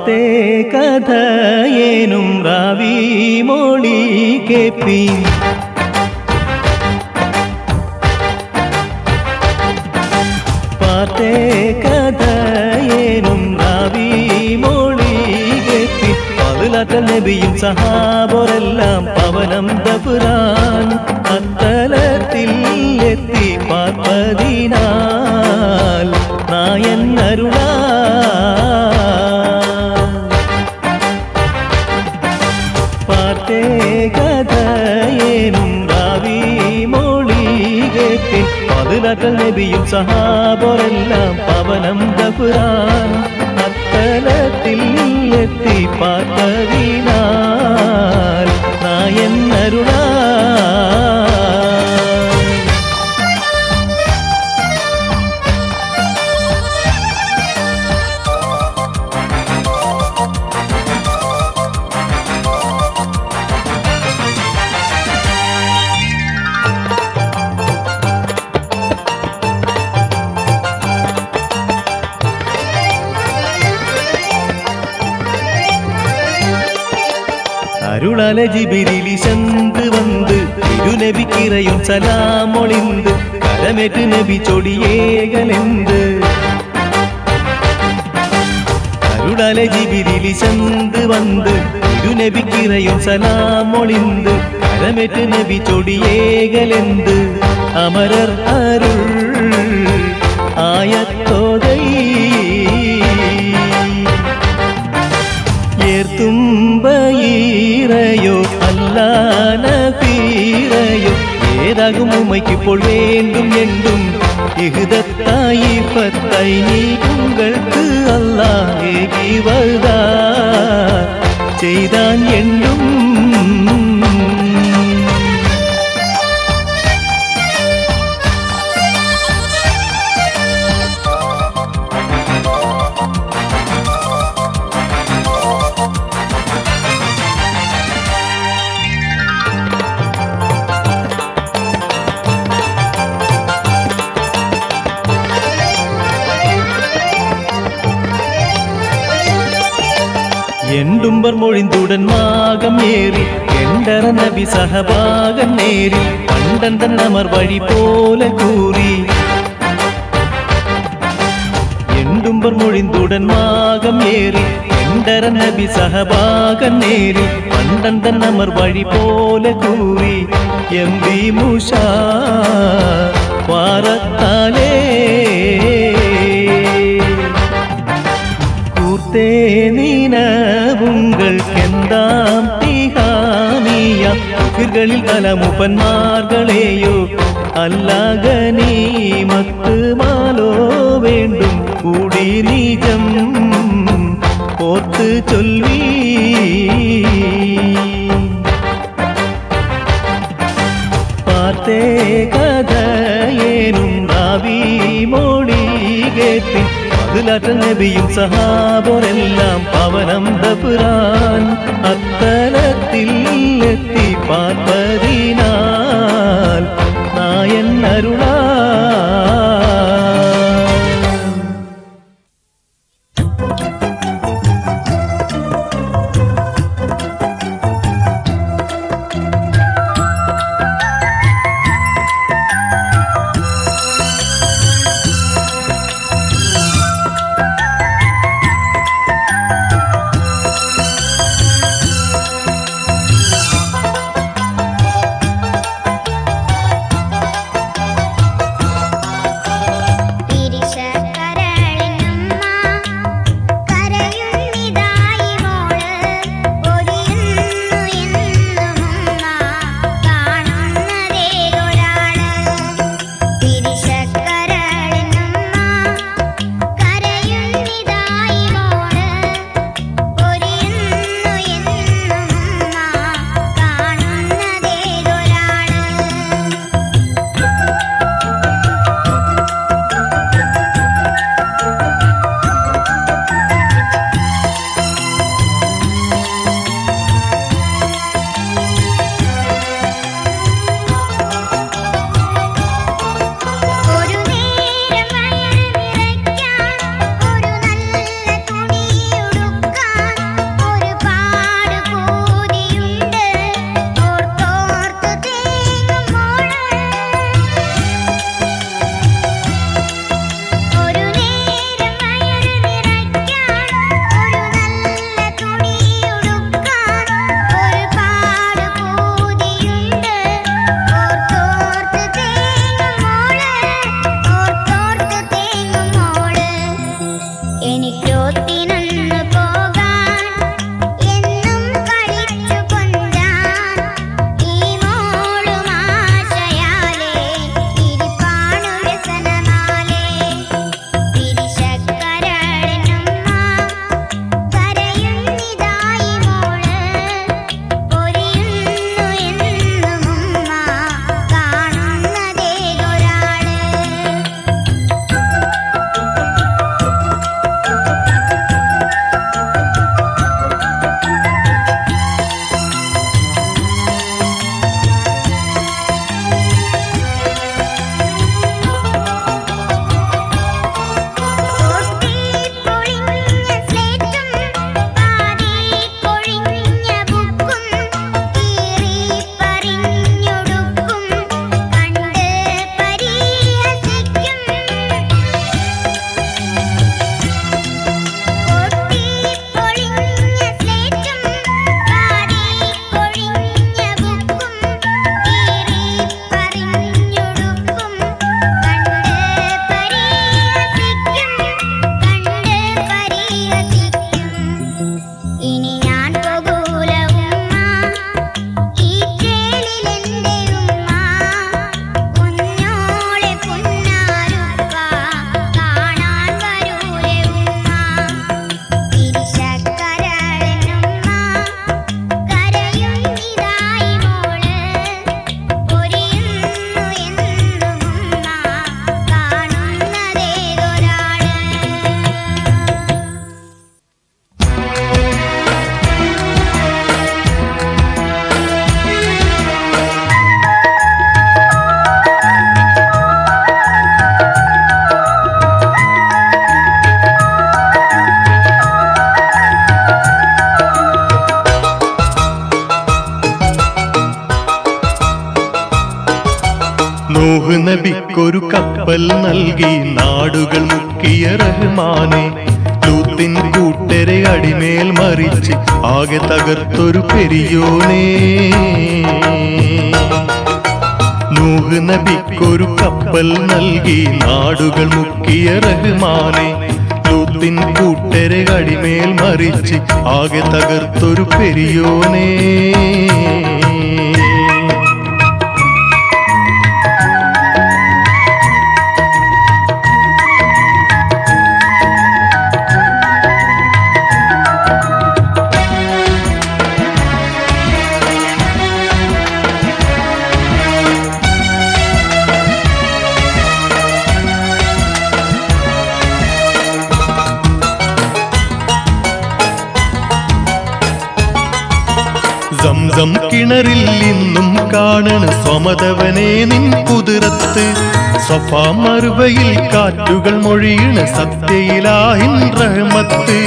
പാർത്തേ കഥയേനും റാവി മോളി കേപ്പി പാർത്തേ കഥയേനും റാവി മോളി കേപ്പി പതിലാറ്റൽ നബിയും സഹാബരെല്ലാം പവനം ദഫ്റാൻ അത്തലത്തിൽ എത്തി പാർപ്പതിനാൽ നായൻ അരുളാ പാർത്തേ കഥയേനും റാവി മോളി കേട്ടി പതിലാറ്റൽ നബിയും സഹാബരെല്ലാം പവനം ദഫ്റാൻ അത്തലത്തിൽ എത്തി പാർപ്പതിനാൽ നായൻ അരുളാ அருளால ஜிபிரிலி சந்து வந்து திருநபிக்கிறையும் சலாமொழிந்து கரமேற்று நபி சொடியேகலெந்து அருளால ஜிபிரிலி சந்து வந்து திருநபிக்கிறையும் சலாமொழிந்து கரமேற்று நபி சொடியேகலெந்து அமரர் அருள் ஆயத்தோதை ஏர்த்தும்பையோ அல்லா நபீரையோ ஏதாகும் உமைக்கு போல் வேண்டும் என்றும் இகுதத்தாயி பத்தை நீ உங்களுக்கு அல்லாஹ் ஏகிவதா செய்தான் என்றும் എണ്ടുമ്പർ മൊഴിന്തുടൻ മാകം ഏറി എണ്ടറ നബി സഹഭാഗം നേരി പണ്ടൻ അമർ വഴി പോലെ കൂറി എണ്ടുമ്പർ മൊഴിന്തുടൻ മാകം ഏറി എണ്ടറ നബി സഹഭാഗം നേരി പണ്ടൻ അമർ വഴി പോലെ കൂറി എംബി മൂഷ വാറത്താലേ നിനവുങ്ങൾക്കെന്താം തിഹാനിയ ഉഫിർകളിൽ പല മുപ്പന്മാർകളെയോ അല്ലാഗനീമത്ത് മാലോ വേണ്ടും കൂടി നീജം ഓർത്ത് ചൊല്ലി പാർത്തേ കഥയേനും റാവി മോളി കേട്ടി പതിലാറ്റൽ നബിയും സഹാബരെല്ലാം പവനം ദഫ്റാൻ അത്തലത്തിൽ എത്തി പാർപ്പതിനാൽ നായൻ അരുളാ നബിക്കൊരു കപ്പൽ നൽകി നാടുകൾ മുക്കിയ റഹ്മാനെ ലൂത്തിൻ കൂട്ടരെ അടിമേൽ മറിച്ച് ആകെ തകർത്തൊരു പെരിയോനേ നൂഹ് നബിക്കൊരു കപ്പൽ നൽകി നാടുകൾ മുക്കിയ റഹ്മാനെ ലൂത്തിൻ കൂട്ടരെ അടിമേൽ മറിച്ച് ആകെ തകർത്തൊരു പെരിയോനേ സംസം കിണറിൽ ഇന്നും കാണണ് സ്വമതവനെ നിൻ കുതിരത്ത് സഫാ മറുവയിൽ കാറ്റുകൾ മൊഴിയണ സത്യയിലാഹിൻ റഹ്മത്ത്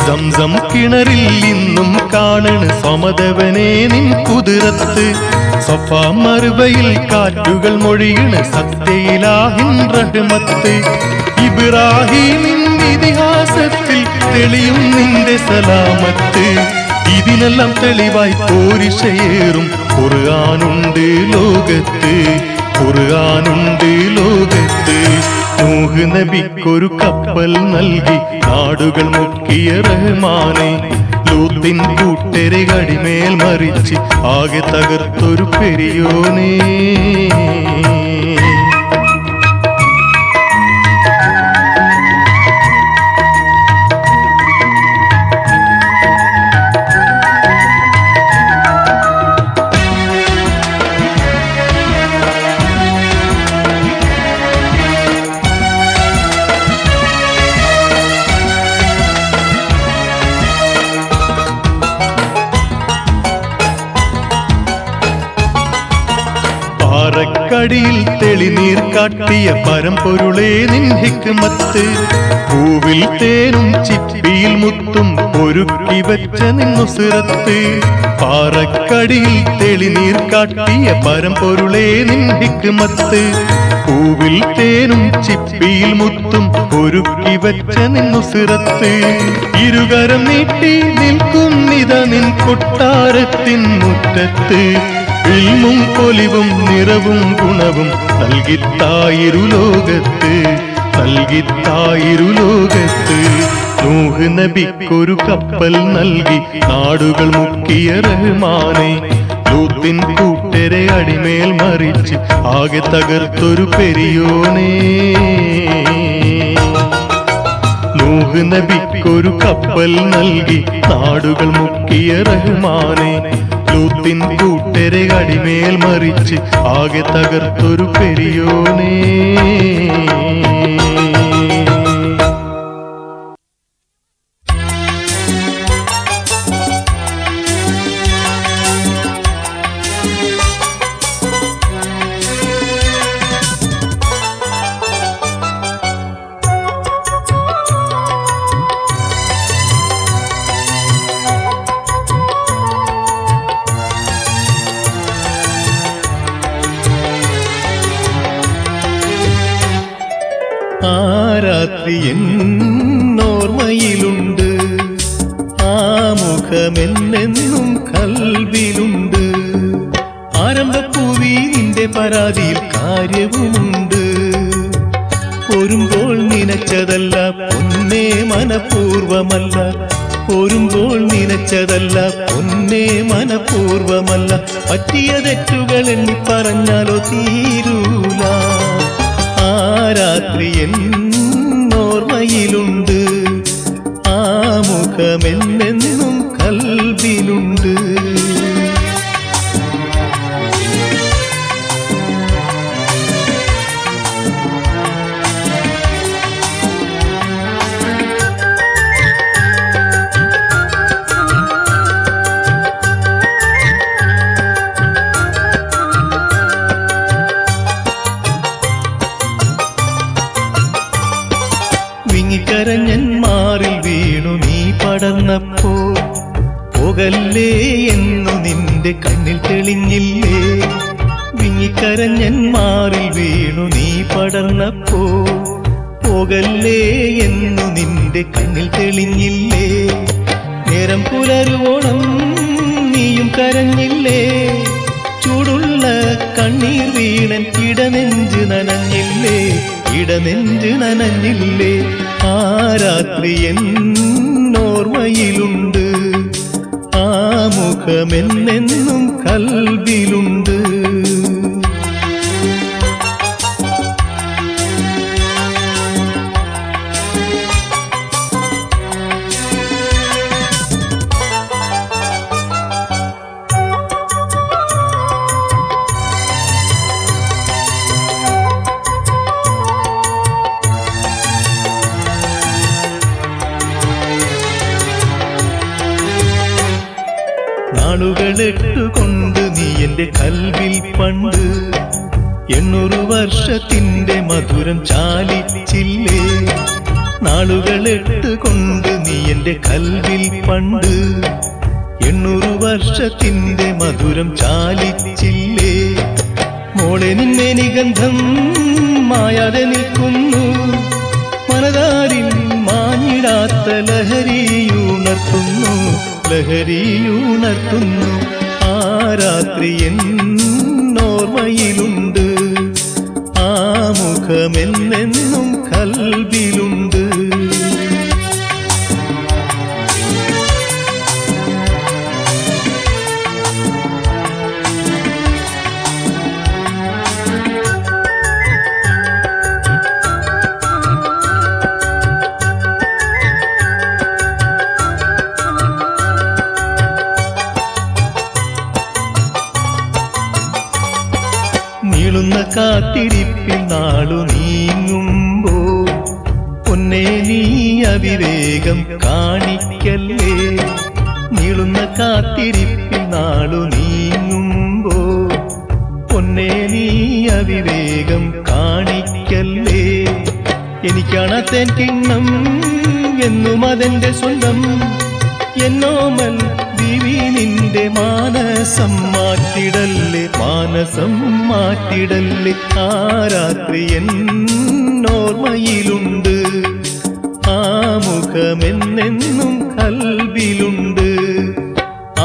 സംസം കിണറിൽ ഇന്നും കാണണ് സ്വമതവനെ നിൻ കുതിരത്ത് സഫാ മറുവയിൽ കാറ്റുകൾ മൊഴിയണ സത്യയിലാഹിൻ റഹ്മത്ത് ഇബ്രാഹീമിൻ ഇതിഹാസത്തിൽ തെളിയും നിന്റെ സലാമത്ത് ഇതിനെല്ലാം തെളിവായി പോരിശയേറും ഖുർആനുണ്ട് ലോകത്ത് ഖുർആനുണ്ട് ലോകത്ത് നൂഹ് നബിക്കൊരു കപ്പൽ നൽകി നാടുകൾ മുക്കിയ റഹ്മാനെ ലൂത്തിൻ കൂട്ടരെ അടിമേൽ മറിച്ച് ആകെ തകർത്തൊരു പെരിയോനേ പാറക്കടിയിൽ തെളിനീർ കാട്ടിയ പരമ്പൊരുളേ നിൻ ഹിക്മത്ത് പൂവിൽ തേനും ചിപ്പിയിൽ മുത്തും ഒരുക്കി വെച്ച നിന്നുസിറത്ത് പാറക്കടിയിൽ തെളിനീർ കാട്ടിയ പരമ്പൊരുളേ നിൻ ഹിക്മത്ത് പൂവിൽ തേനും ചിപ്പിയിൽ മുത്തും ഒരുക്കി വെച്ച നിന്നുസിറത്ത് ഇരുകരം നീട്ടി നിൽക്കും നിത നിൻ കൊട്ടാരത്തിൻ മുറ്റത്ത് ഇൽമും പൊലിവും നിറവും ഗുണവും നൽകിത്തായിരുലോകത്ത് നൽകിത്തായിരുലോകത്ത് നൂഹ് നബിക്കൊരു കപ്പൽ നൽകി നാടുകൾ മുക്കിയ റഹ്മാനെ ലൂത്തിൻ കൂട്ടരെ അടിമേൽ മറിച്ച് ആകെ തകർത്തൊരു പെരിയോനേ നൂഹ് നബിക്കൊരു കപ്പൽ നൽകി നാടുകൾ മുക്കിയ റഹ്മാനെ ലൂത്തിൻ കൂട്ടരെ അടിമേൽ മറിച്ച് ആകെ തകർത്തൊരു പെരിയോനേ ആ രാത്രി എന്നോർമ്മയിലുണ്ട് ആ മുഖമെന്നെന്നും കൽവിലുണ്ട് ആരംഭപ്പൂവി നിന്റെ പരാതിയിൽ കാര്യവുമുണ്ട് ഒരുമ്പോൾ നനച്ചതല്ല പൊന്നേ മനഃപൂർവമല്ല ഒരുമ്പോൾ നനച്ചതല്ല പൊന്നേ മനഃപൂർവമല്ല പറ്റിയ തെറ്റുകൾ എണ്ണി പറഞ്ഞാലോ തീരൂല ആ രാത്രി എന്നോർമ്മയിലുണ്ട് ആ മുഖമെന്നെന്നും കൽവിലുണ്ട് വിങ്ങിക്കരഞ്ഞന്മാരിൽ വീണു നീ പടർന്നപ്പോൾ പോകല്ലേ എന്നു നിന്റെ കണ്ണിൽ തെളിഞ്ഞില്ലേ വിങ്ങിക്കരഞ്ഞൻ മാറിൽ വീണു നീ പടർന്നപ്പോ പോകല്ലേ എന്നു നിന്റെ കണ്ണിൽ തെളിഞ്ഞില്ലേ നേരം പുലരുവോളം നീയും കരഞ്ഞില്ലേ ചൂടുള്ള കണ്ണീർ വീണൻ ഇടനെഞ്ച് നനഞ്ഞില്ലേ ഇടനെഞ്ച് നനഞ്ഞില്ലേ ആ രാത്രി എന്നോർമ്മയിലുണ്ട് ആ മുഖമെന്നെന്നും കൽവിലുണ്ട് നാളുകളെട്ടുകൊണ്ട് നീ എന്റെ കൽവിൽ പണ്ട് 800 വർഷത്തിന്റെ മധുരം ചാലിച്ചില്ലേ നാളുകളെട്ടുകൊണ്ട് നീ എന്റെ കൽവിൽ പണ്ട് 800 വർഷത്തിന്റെ മധുരം ചാലിച്ചില്ലേ മോളെ നിന്നെ നിഗന്ധം മായാതെ നിൽക്കുന്നു മനതാരിൽ മാഞ്ഞിടാത്ത ലഹരിയുണർത്തുന്നു ലഹരിയുണർത്തുന്നു ആ രാത്രി എന്നോർമ്മയിലുണ്ട് ആ മുഖമെന്നെന്നും കൽവിലുണ്ട് നീളുന്ന കാത്തിരിപ്പിൽ നാളു നീങ്ങുമ്പോ പൊന്നേ നീ അവിവേകം കാണിക്കല്ലേ നീളുന്ന കാത്തിരിപ്പിൽ നാളു നീങ്ങുമ്പോ പൊന്നേ നീ അവിവേകം കാണിക്കല്ലേ എനിക്കാണത്തേൻ കിണ്ണം എന്നും അതെന്റെ സ്വന്തം എന്നോമൽ ദിവി നിന്റെ മാനസം മാറ്റിടല്ലേ മാനസം മാറ്റിടല്ലേ ആ രാത്രി എന്നോർമ്മയിലുണ്ട് ആ മുഖമെന്നെന്നും കൽവിലുണ്ട്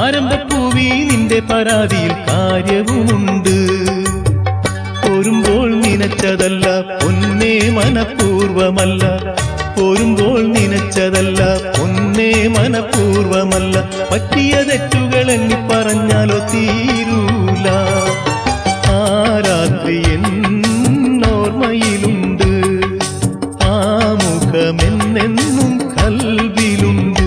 ആരംഭപ്പൂവി നിന്റെ പരാതിയിൽ കാര്യവുമുണ്ട് പോരുമ്പോൾ നനച്ചതല്ല പൊന്നേ മനഃപൂർവമല്ല പോരുമ്പോൾ നനച്ചതല്ല പൊന്നേ മനഃപൂർവമല്ല പറ്റിയ തെറ്റുകൾ എണ്ണി പറഞ്ഞാലോ തീരൂല ആ രാത്രി എന്നോർമ്മയിലുണ്ട് ആ മുഖമെന്നെന്നും കൽവിലുണ്ട്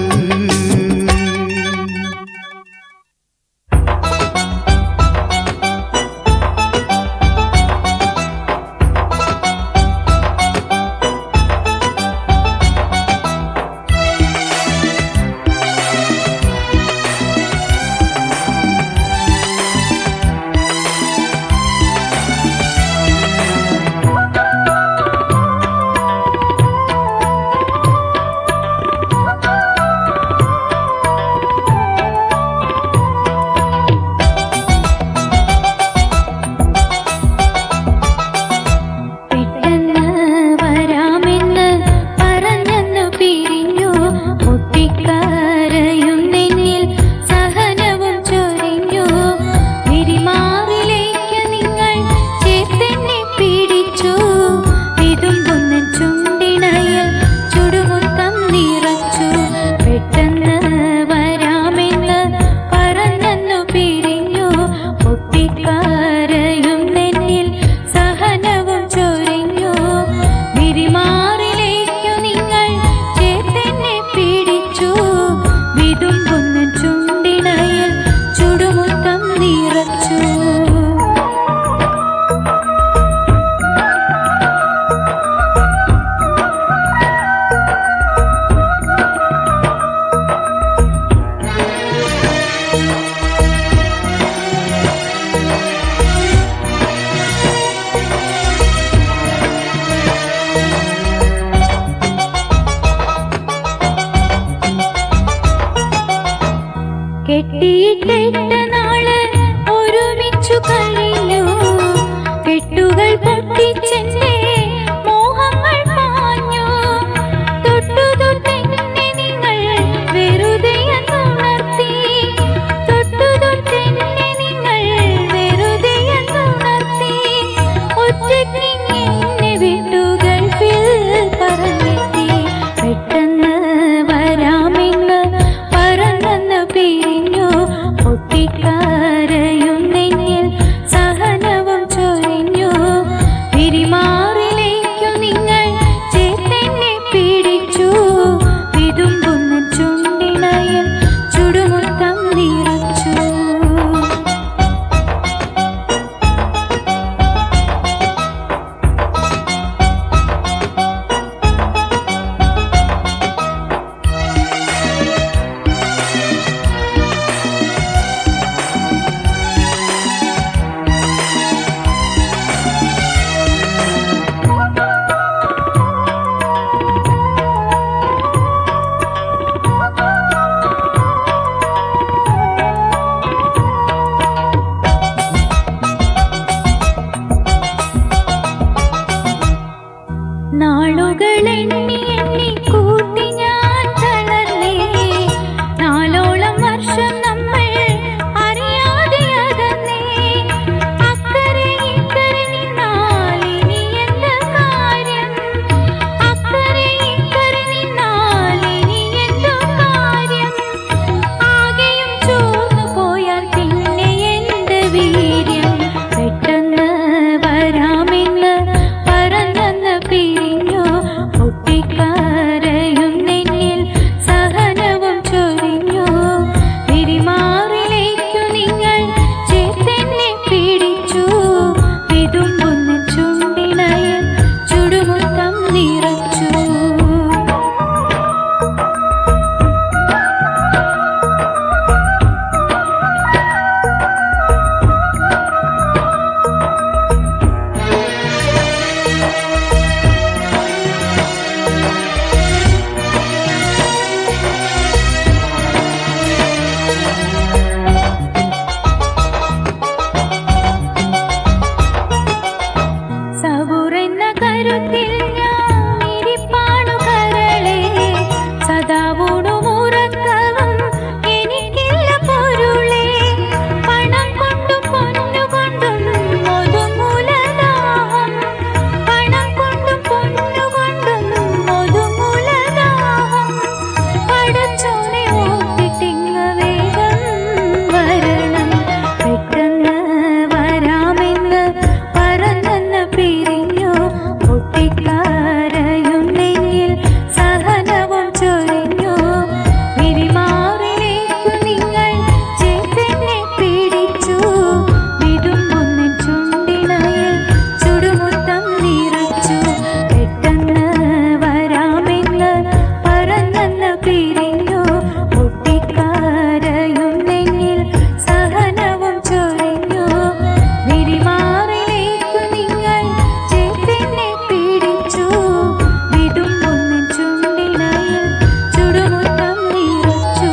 നാളുകളെണ്ണി എണ്ണി കൂട്ടി ഞാൻ തളർന്നേ. നാലോളം വർഷം നമ്മൾ അറിയാതെ അകന്നേ. അക്കരെ ഇക്കരെ നിന്നാൽ ഇനി എന്ത് കാര്യം? അക്കരെ ഇക്കരെ നിന്നാൽ ഇനി എന്ത് കാര്യം? ആകെയും ചോർന്നു പോയാൽ പിന്നെ എന്ത് വീര്യം? പെട്ടെന്ന് വരാമെന്ന് പറഞ്ഞെന്ന് പിരിഞ്ഞു. പൊട്ടിക്കരയും നെന്നിൽ സഹനവും ചൊരിഞ്ഞു. പിരിമാറിലേക്കു നിങ്ങൾ ചേർത്തെന്നെ പിടിച്ചു. വിതുമ്പുന്ന ചുണ്ടിണയിൽ ചുടുമുത്തം നിറച്ചു. സബുറെന്ന കരുത്തിൽ ഞാൻ ഇരിപ്പാണു കരളെ. സദാവൂണും ഉറക്കവും എനിക്കില്ല പൊരുളെ. പണം കൊണ്ടും പൊന്നുകൊണ്ടും ഒതുങ്ങൂല ദാഹം. പണം കൊണ്ടും പൊന്നുകൊണ്ടും ഒതുങ്ങൂല ദാഹം. പടച്ചോനെ ഓർത്തിട്ടിങ്ങ് വേഗം വരണം. പെട്ടെന്ന് വരാമെന്ന് പറഞ്ഞെന്ന് പിരിഞ്ഞു. പൊട്ടിക്കരയും നെന്നിൽ സഹനവും ചൊരിഞ്ഞു. പിരിമാറിലേക്കു നിങ്ങൾ ചേർത്തെന്നെ പിടിച്ചു. വിതുമ്പുന്ന ചുണ്ടിണയിൽ ചുടുമുത്തം നിറച്ചു. പെട്ടെന്ന് വരാമെന്ന് പറഞ്ഞെന്ന് പിരിഞ്ഞു. പൊട്ടിക്കരയും നെന്നിൽ സഹനവും ചൊരിഞ്ഞു. പിരിമാറിലേക്കു നിങ്ങൾ ചേർത്തെന്നെ പിടിച്ചു. വിതുമ്പുന്ന ചുണ്ടിണയിൽ ചുടുമുത്തം നിറച്ചു.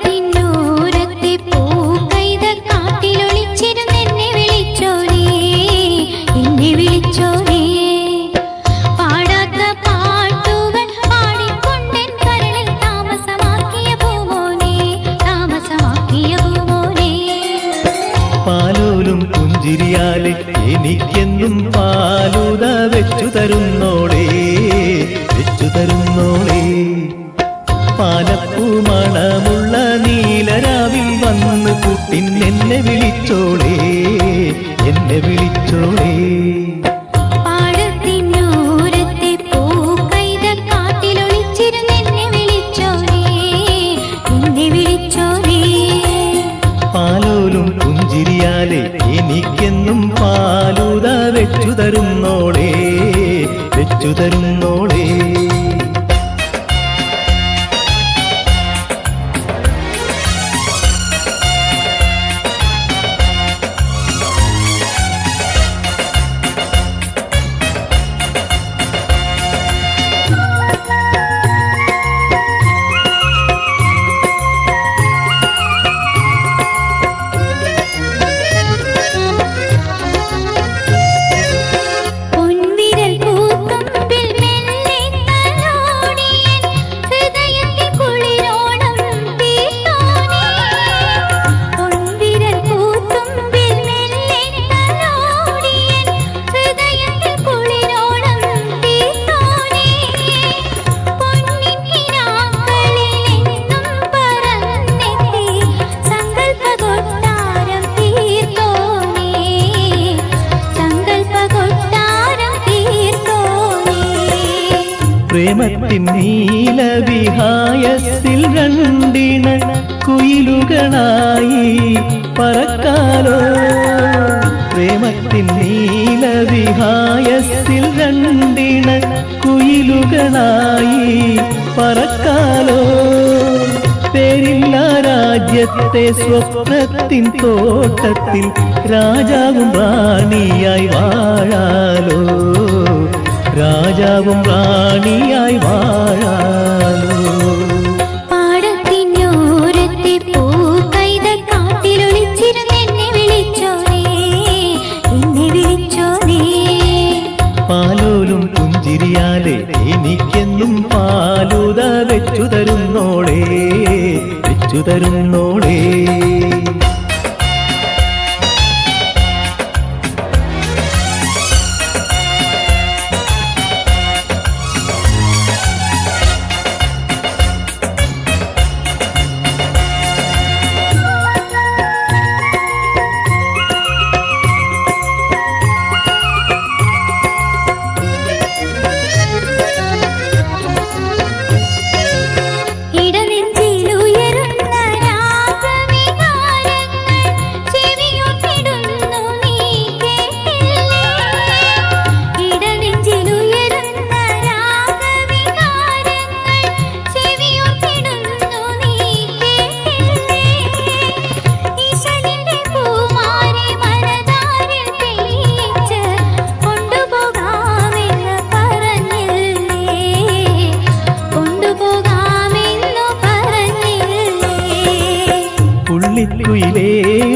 പാടത്തിന്നൂരത്തെ പൂക്കൈത കാട്ടിലൊളിച്ചിരുന്നെന്നെ വിളിച്ചോരേ. എന്നെ വിളിച്ചോരേ. പാടാത്ത പാട്ടുകൾ പാടിക്കൊണ്ടെൻ കരളിൽ താമസമാക്കിയ പൂമോനെ. താമസമാക്കിയ പൂമോനെ. പാലോലും പുഞ്ചിരിയാലെ എനിക്കെന്നും പാലുത വെച്ചു തരുന്നോളേ. വെച്ചു തരുന്നോളേ. പാലപ്പൂ മണമുള്ള നീലരാവിൽ വന്ന് കുട്ടിൻ എന്നെ വിളിച്ചോളേ. എന്നെ വിളിച്ചോളേ. പാടത്തിന്നൂരത്തെ പൂക്കൈത കാട്ടിലൊളിച്ചിരുന്നെന്നെ വിളിച്ചോരേ. എന്നെ വിളിച്ചോരേ. പാലോലും പുഞ്ചിരിയാലെ എനിക്കെന്നും പാലുത വെച്ചു തരുന്നോളേ. വെച്ചു തരുന്നോളേ. പൊൻവിരൽ പൂത്തുമ്പിൽ മെല്ലെ തലോടിയൻ ഹൃദയത്തിൽ കുളിരോണം തീർത്തോനേ. പൊൻവിരൽ പൂത്തുമ്പിൽ മെല്ലെ തലോടിയൻ ഹൃദയത്തിൽ കുളിരോണം തീർത്തോനേ. പൊന്നിൻ കിനാക്കളിലെന്നും പറന്നെത്തി സങ്കൽപ്പ കൊട്ടാരം തീർത്തോനേ. സങ്കൽപ്പ കൊട്ടാരം തീർത്തോനേ. പ്രേമത്തിൻ നീലവിഹായസിൽ രണ്ടിണ കുയിലുകളായി പറക്കാലോ. പ്രേമത്തിൻ നീലവിഹായത്തിൽ രണ്ടിണ കുയിലുകളായി പറക്കാലോ. പേരില്ല രാജ്യത്തെ സ്വപ്നത്തിൻ തോട്ടത്തിൽ രാജാവും റാണിയായി വാഴാലോ. രാജാവും റാണിയായി വാഴാലോ. പാടത്തിനോരത്തെ പൂക്കൈത കാട്ടിലൊളിച്ചിരുന്ന് എന്നെ വിളിച്ചോനേ, എന്നെ വിളിച്ചോനേ. പാലോലും പുഞ്ചിരിയാലെ എനിക്കെന്നും പാലുത വെച്ചു തരുന്നോളേ, വെച്ചു തരുന്നോളേ. ഇടനെഞ്ചിലുയരുന്ന രാഗവികാരങ്ങൾ ചെവിയൊട്ടിടുന്നു നീ കേട്ടില്ലേ? ഇടനെഞ്ചിലുയരുന്ന രാഗവികാരങ്ങൾ ചെവിയൊട്ടിടുന്നു നീ കേട്ടില്ലേ? ഈശനിന്റെ പൂമാരി മനതാരിൽ തെളിയിച്ച് കൊണ്ടുപോകാമെന്ന് പറഞ്ഞില്ലേ, കൊണ്ടുപോകാമെന്നു പറഞ്ഞില്ലേ? പുള്ളിക്കുയിലേ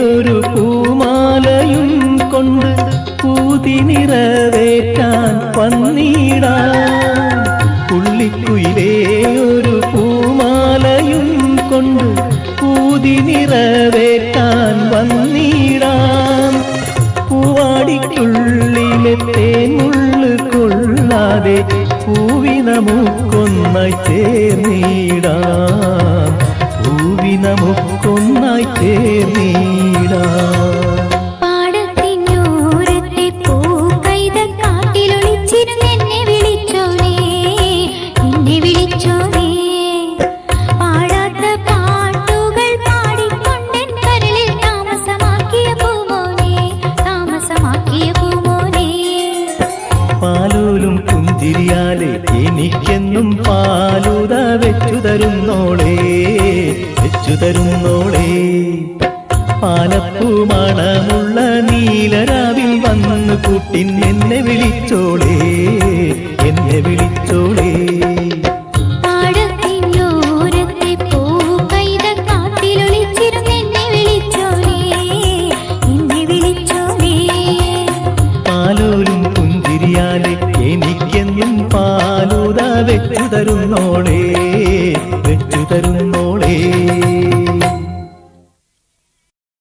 ഒരു പൂമാലയും കൊണ്ട് പൂതി നിറവേറ്റാൻ വന്നിടാം. പുള്ളിക്കുയിലേ ഒരു പൂമാലയും കൊണ്ട് പൂതി നിറവേറ്റാൻ വന്നിടാം. പൂവാടിക്കുള്ളിലെ തേനുള്ളു കൊള്ളാതെ പൂവിന മൂക്കൊന്നായി ചേർന്നിടാം. പൂവിന മൂക്കൊന്നായി ചേർന്നിടാം. പാടത്തിനോരത്തെ പൂക്കൈത കാട്ടിലൊളിച്ചിരുന്ന് എന്നെ വിളിച്ചോനേ, എന്നെ വിളിച്ചോനേ. പാടാത്ത പാട്ടുകൾ പാടിക്കൊണ്ടെൻ കരളിൽ താമസമാക്കിയ പൂമോനെ, താമസമാക്കിയ പൂമോനെ. പാലോലും പുഞ്ചിരിയാലെ എനിക്കെന്നും പാലുത വെച്ചു തരുന്നോളേ, വെച്ചു തരുന്നോളേ. പാലപ്പൂ മണമുള്ള നീലരാവിൽ വന്നു കൂട്ടിൻ എന്നെ വിളിച്ചോളേ, എന്നെ വിളിച്ചോളേ. പാടത്തിനോരത്തെ പൂക്കൈത കാട്ടിലൊളിച്ചിരുന്ന് എന്നെ വിളിച്ചോനേ, എന്നെ വിളിച്ചോനേ. പാലോലും പുഞ്ചിരിയാലെ എനിക്കെന്നും പാലുത വെച്ചു തരുന്നോളേ, വെച്ചു തരുന്നോളേ.